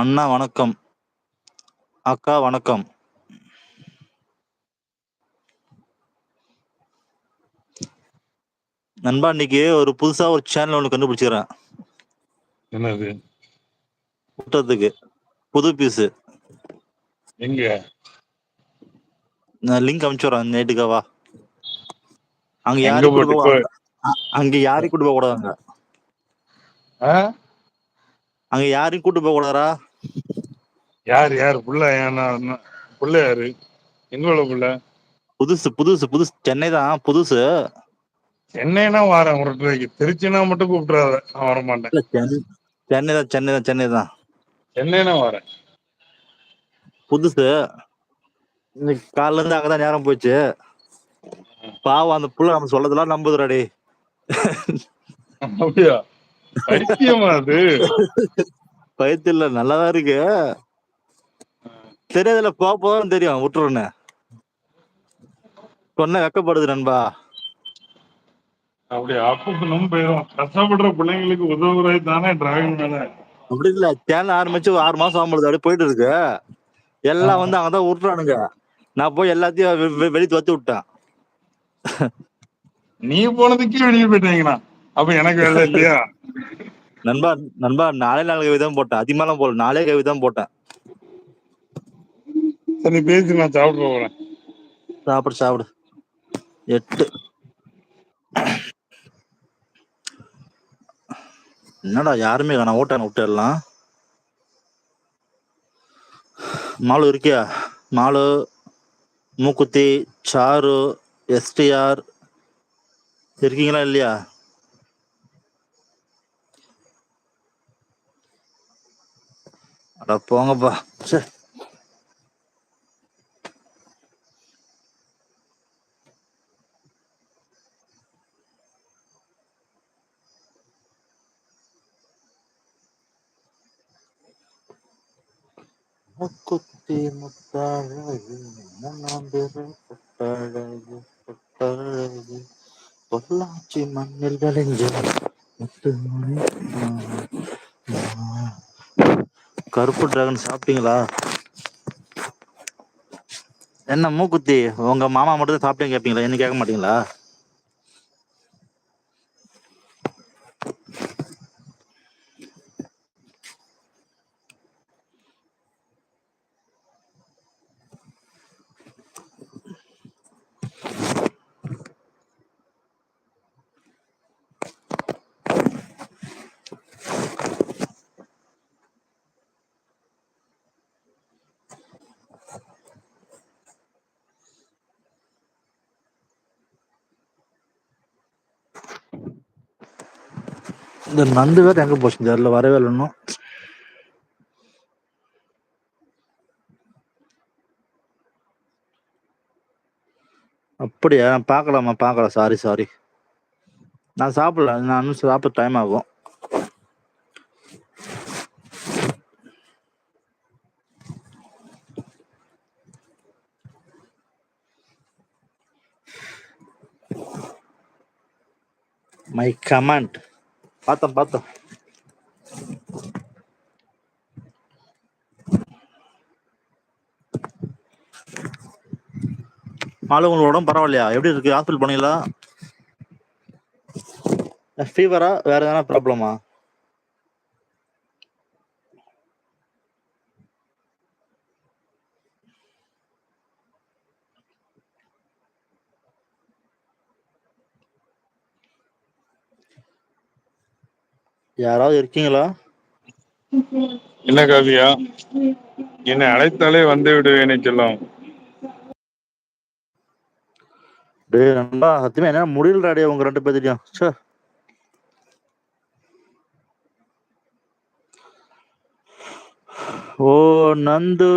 அண்ணா வணக்கம். அக்கா வணக்கம். நண்பா, இன்னைக்கு ஒரு புதுசா ஒரு சேனல் ஒண்ணு கண்டுபிடிச்சுக்கிறேன். என்னது? ஊட்டத்துக்கு புது பீஸு. எங்க? நான் லிங்க் அனுப்பிச்சு விடுறேன், நைட்டுக்கா வா. அங்க எங்க யாரையும் கூட்டு போட்டு போக அங்க யாரையும் கூட்டு போக கூடாதுங்க. அங்க யாரையும் கூட்டு போக கூடாதா? யாரு புள்ள? புள்ள யாரு? எங்க உள்ள புள்ள? புதுசு புதுசு புதுசு சென்னை தான் புதுசு. சென்னைனா வாரேன் உருட்டுறதுக்கு. திருச்சினா மட்டும் கூப்பிட்டுறாத, நான் வரமாட்டேன். சென்னை தான் சென்னை தான் சென்னை தான். சென்னைனா வாரேன். புதுசு. இன்னைக்கு காலைல இருந்து அங்கதான் நேரம் போச்சு. பாவம் அந்த புள்ள நம்ம சொல்லதெல்லாம் நம்புதுடாடி. அப்படியா? பைத்தியமா அது? பைத்தியம் இல்ல, நல்லாதான் இருக்கு. தெரியாதுல, போதான் தெரியும். விட்டுருன்னு சொன்ன வெக்கப்படுது நண்பா. அப்படியா? அப்ப நம்ம போயிடும். கஷ்டப்படுற பிள்ளைங்களுக்கு உதவுறது தானே டிராகன் மேல. அப்படி இல்ல, சேனல் ஆரம்பிச்சு 6 மாசம் ஆகும்போது அப்படியே போயிட்டு இருக்கு. எல்லாம் வந்து அங்கதான் விட்டுறானுங்க. நான் போய் எல்லாத்தையும் வெளியே துரத்தி விட்டேன். நீ போனதுக்கே வெளியே போயிட்டீங்களா? அப்ப எனக்கு வேலை இல்லையா? நண்பா நண்பா, 4 கவிதான் போட்டேன். அதிகமாலாம் போல, 4 கவிதான் போட்டேன். சரி, பேசி நான் சாப்பிட போறேன். சாப்பிடு 8. என்னடா யாருமே நான் ஓட்டான விட்டுடலாம். மாலு இருக்கியா? மாலு, மூக்குத்தி, சாரு, STR இருக்கீங்களா இல்லையா? அட போங்கப்பா. சரி, முக்குத்தி முத்தாழகு முன்னாம்பெரு பொட்டழகு பொட்டழகு பொள்ளாச்சி மண்ணில் விளைஞ்ச முத்துமணி. கருப்பு டிராகன் சாப்பிட்டீங்களா? என்ன மூக்குத்தி, உங்க மாமா மட்டும் தான் சாப்பிட்டேன்னு கேட்பீங்களா? என்ன கேட்க மாட்டீங்களா? இந்த நந்து வேற எங்க போச்சு தெரியல, வரவே இல்லை இன்னும். அப்படியா? நான் பார்க்கல. சாரி. நான் சாப்பிடல. நான் இன்னும் சாப்பிட டைம் ஆகும். மை கமெண்ட் பார்த்தேன். மாலு, உங்களோட உடம்பு பரவாயில்லையா? எப்படி இருக்கு? ஹாஸ்பிட்டல் போனீங்களா? ஃபீவரா, வேற எதனா ப்ராப்ளமா? யாராவது இருக்கீங்களா? என்ன காவியா? என்னை அழைத்தாலே வந்து விடுவேனே செல்லம். டேய் நண்பா, சத்தியமா என்ன முடியலடா உங்க 2 பேர்த்தையும். சே, ஓ நந்து